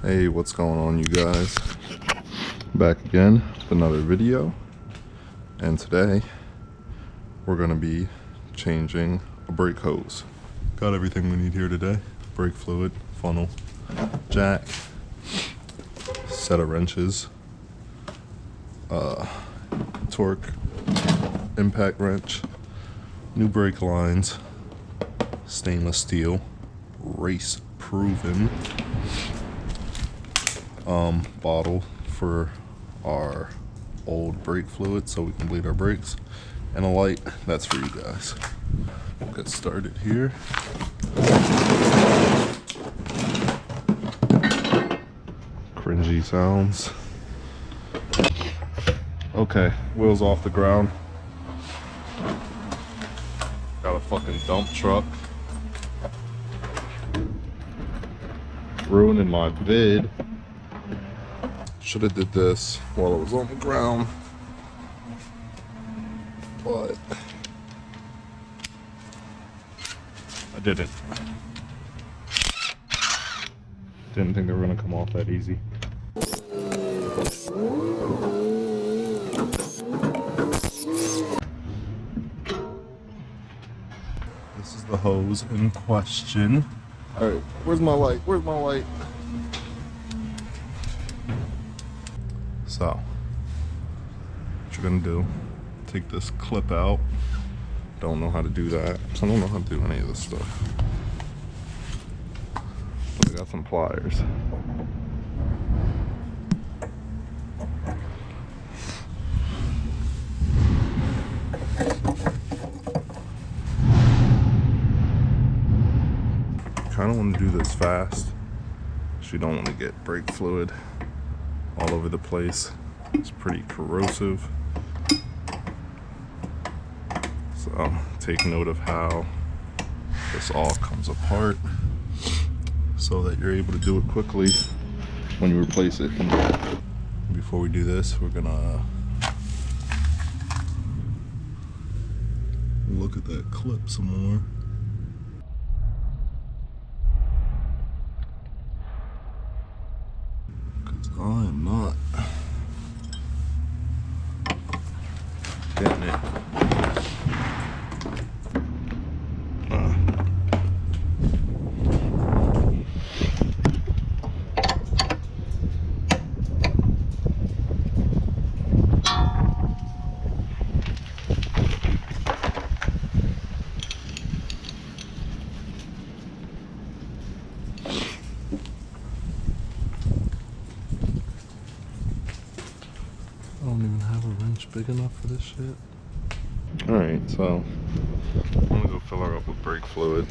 Hey, what's going on, you guys? Back again with another video, and today we're gonna be changing a brake hose. Got everything we need here today: brake fluid, funnel, jack, set of wrenches, torque, impact wrench, new brake lines, stainless steel, race proven bottle for our old brake fluid so we can bleed our brakes, and a light that's for you guys. We'll get started here. Cringy sounds. Okay, wheels off the ground. Got a fucking dump truck ruining my vid. Should have did this while it was on the ground, but I didn't. Didn't think they were gonna come off that easy. This is the hose in question. All right, where's my light? Where's my light? So, what you're gonna do, take this clip out. Don't know how to do that. I don't know how to do any of this stuff. But I got some pliers. Kinda wanna do this fast, so you don't wanna get brake fluid all over the place. It's pretty corrosive, so take note of how this all comes apart so that you're able to do it quickly when you replace it. Before we do this, we're gonna look at that clip some more. I am not getting it. I don't even have a wrench big enough for this shit. Alright, so I'm gonna go fill her up with brake fluid.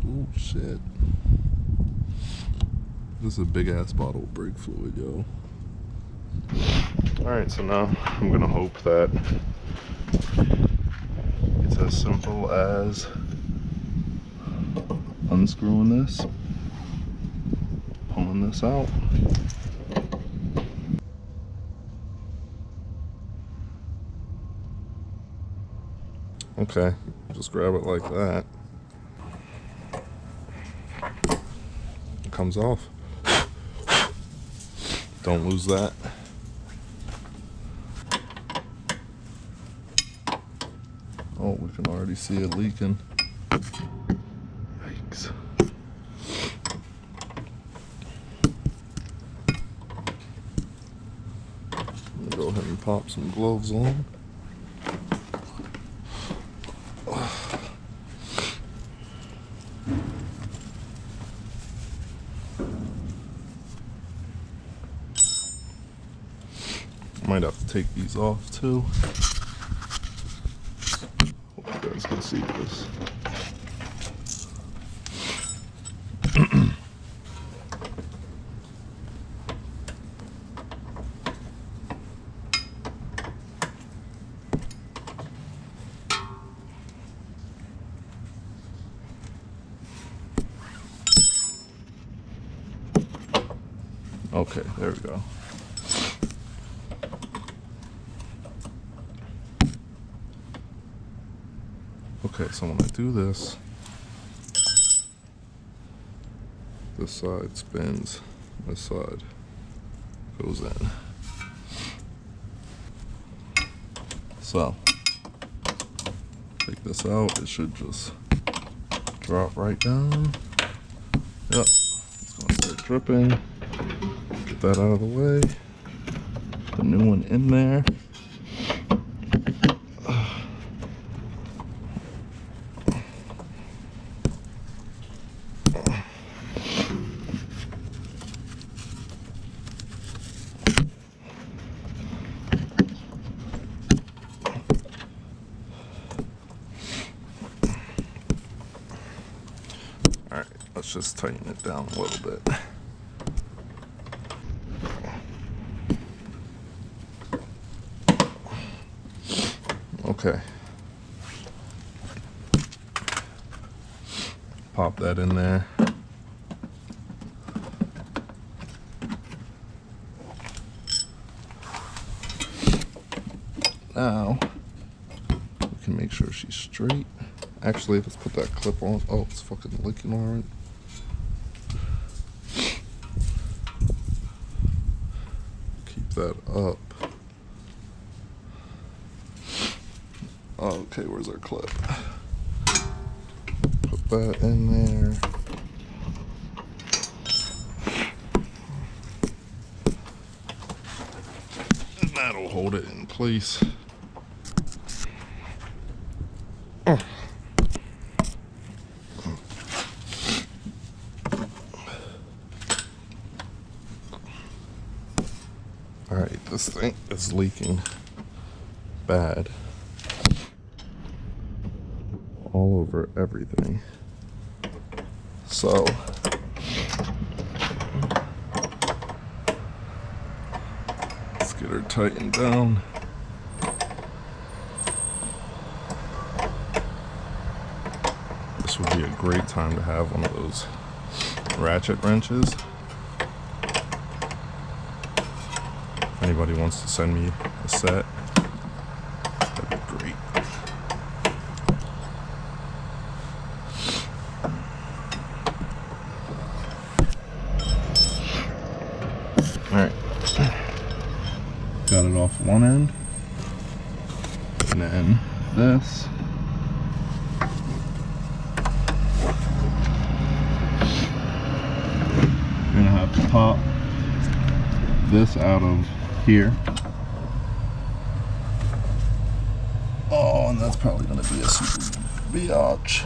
Oh shit. This is a big ass bottle of brake fluid, yo. Alright, so now I'm gonna hope that it's as simple as unscrewing this, pulling this out. Okay, just grab it like that. It comes off. Don't lose that. Oh, we can already see it leaking. Yikes. I'm gonna go ahead and pop some gloves on. Might have to take these off too. Hope you guys can see this. Okay, there we go. Okay, so when I do this, this side spins, this side goes in. So, take this out, it should just drop right down. Yep, it's gonna start dripping. Get that out of the way. The new one in there. All right, let's just tighten it down a little bit. Okay. Pop that in there. Now, we can make sure she's straight. Actually, let's put that clip on. Oh, it's fucking leaking alright. Keep that up. Okay, where's our clip? Put that in there. And that'll hold it in place. Alright, this thing is leaking bad. All over everything. So let's get her tightened down. This would be a great time to have one of those ratchet wrenches. If anybody wants to send me a set, that'd be great. Alright, got it off one end, and then this. You're gonna have to pop this out of here. Oh, and that's probably gonna be a super biatch.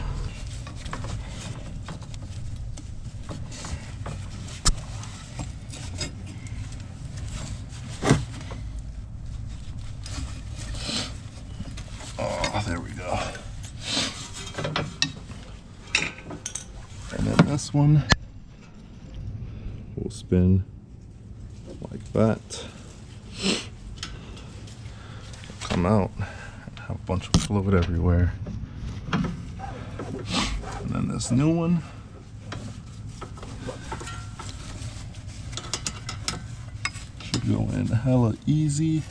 There we go. And then this one will spin like that. Come out and have a bunch of fluid everywhere. And then this new one should go in hella easy.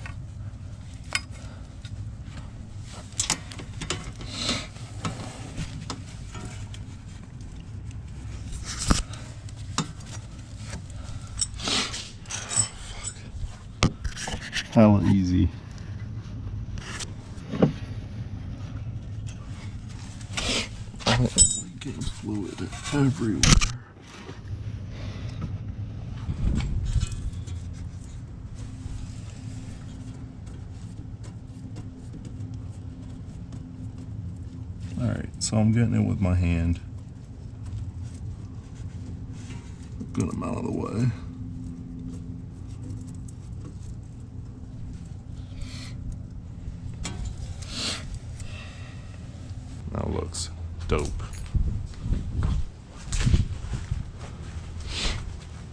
Hella easy. I am leaking fluid everywhere. Alright, so I'm getting it with my hand. A good amount of the way. Now looks dope.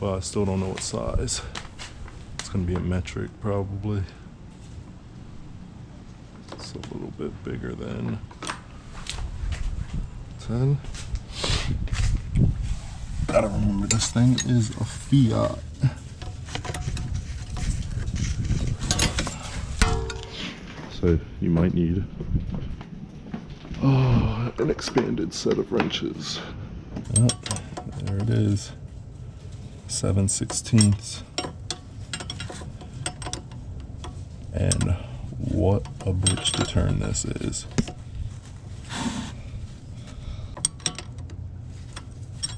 But I still don't know what size. It's gonna be a metric probably. It's a little bit bigger than 10. Gotta remember this thing is a Fiat. So you might need Oh, an expanded set of wrenches. Yep, there it is. 7/16. And what a bitch to turn this is.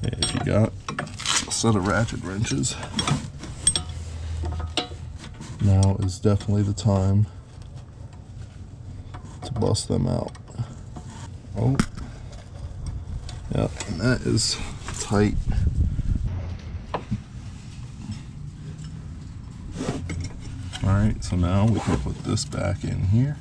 If you got a set of ratchet wrenches, now is definitely the time to bust them out. Oh, yeah, and that is tight. All right, so now we can put this back in here.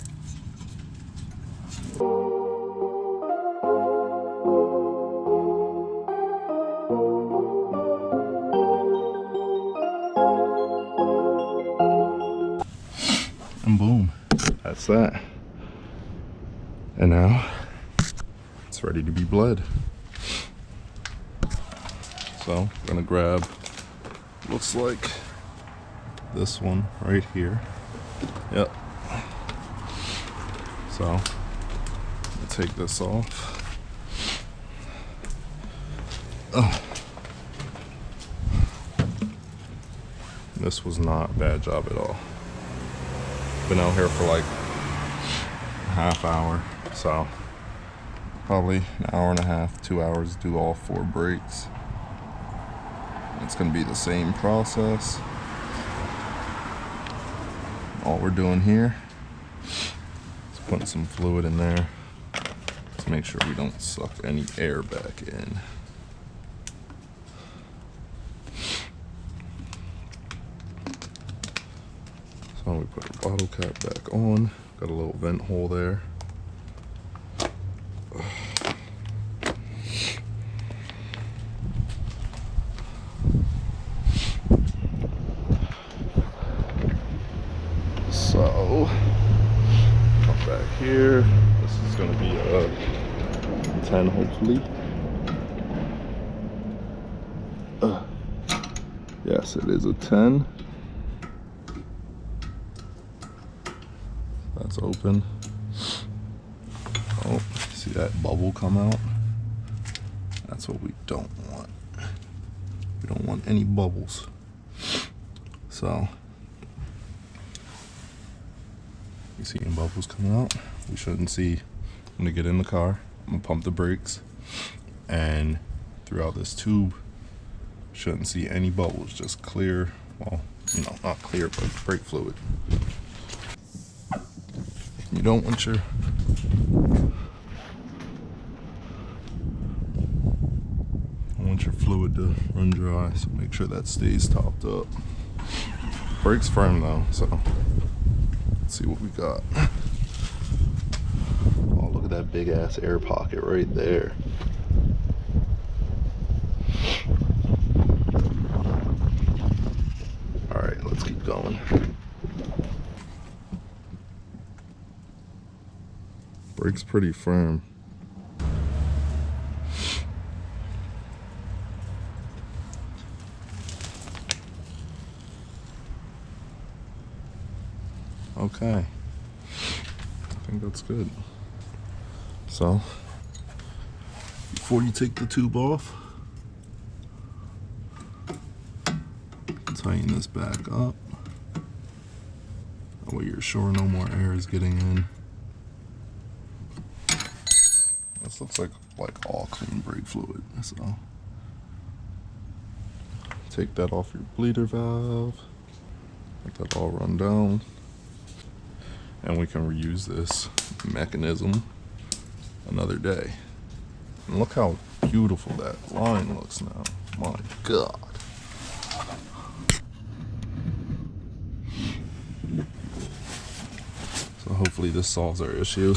And boom, that's that. And now it's ready to be bled. So I'm gonna grab, looks like this one right here. Yep. So I'm gonna take this off. Oh. This was not a bad job at all. Been out here for like a half hour, so probably an hour and a half, 2 hours to do all 4 brakes. It's gonna be the same process. All we're doing here is putting some fluid in there to make sure we don't suck any air back in. So we put a bottle cap back on, got a little vent hole there. So, come back here. This is gonna be a 10 hopefully. Yes, it is a 10. That's open. Oh, see that bubble come out? That's what we don't want. We don't want any bubbles. So, you see any bubbles coming out? We shouldn't see. I'm gonna get in the car, I'm gonna pump the brakes, and throughout this tube, shouldn't see any bubbles, just clear, well, you know, not clear, but brake fluid. You don't want your fluid to run dry, so make sure that stays topped up. Brake's firm though, so let's see what we got. Oh, look at that big ass air pocket right there. All right, let's keep going. Brake's pretty firm. Okay, I think that's good. So, before you take the tube off, tighten this back up. That way you're sure no more air is getting in. This looks like all clean brake fluid, so take that off your bleeder valve, let that all run down, and we can reuse this mechanism another day. And look how beautiful that line looks now. My God. So hopefully this solves our issue.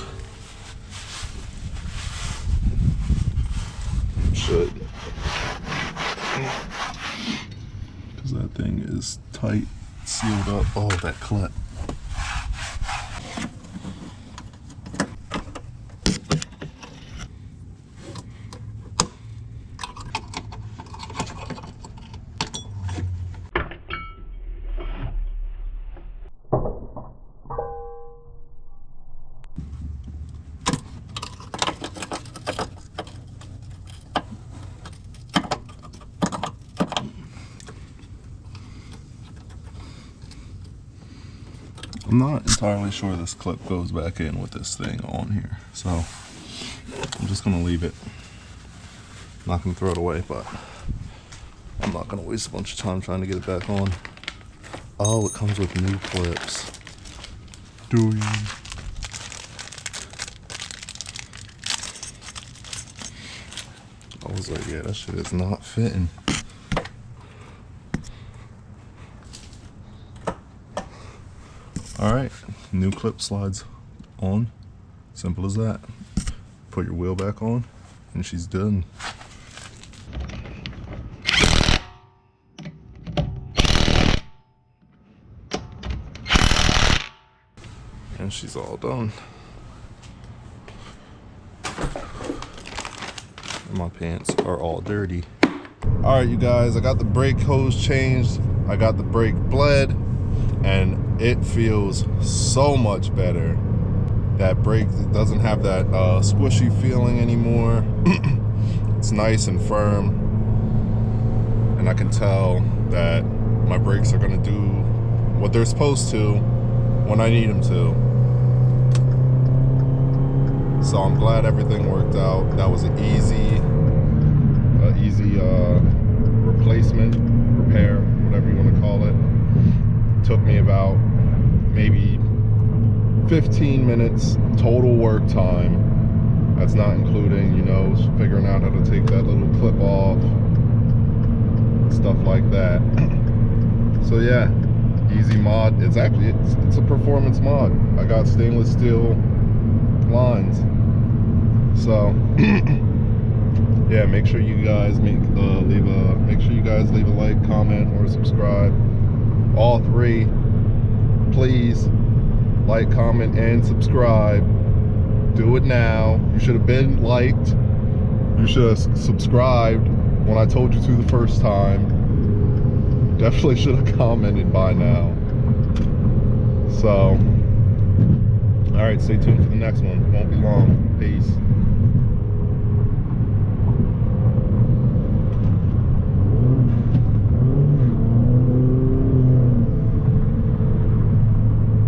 Should. Because that thing is tight, sealed up. Oh, that clut. I'm not entirely sure this clip goes back in with this thing on here, so I'm just gonna leave it. I'm not gonna throw it away, but I'm not gonna waste a bunch of time trying to get it back on. Oh, it comes with new clips. Do you? I was like, yeah, that shit is not fitting. All right, new clip slides on. Simple as that. Put your wheel back on, and she's done. And she's all done. And my pants are all dirty. All right, you guys, I got the brake hose changed. I got the brake bled, and it feels so much better. That brake doesn't have that squishy feeling anymore. It's nice and firm, and I can tell that my brakes are gonna do what they're supposed to when I need them to. So I'm glad everything worked out. That was an easy replacement, repair, whatever you want to call it. Took me about maybe 15 minutes total work time. That's not including, you know, figuring out how to take that little clip off, stuff like that. So yeah, easy mod. It's actually, it's a performance mod. I got stainless steel lines. So yeah, make sure you guys leave a like, comment, or subscribe. All three, please. Like, comment, and subscribe. Do it now. You should have been liked. You should have subscribed when I told you to the first time. Definitely should have commented by now. So, all right, stay tuned for the next one. Won't be long.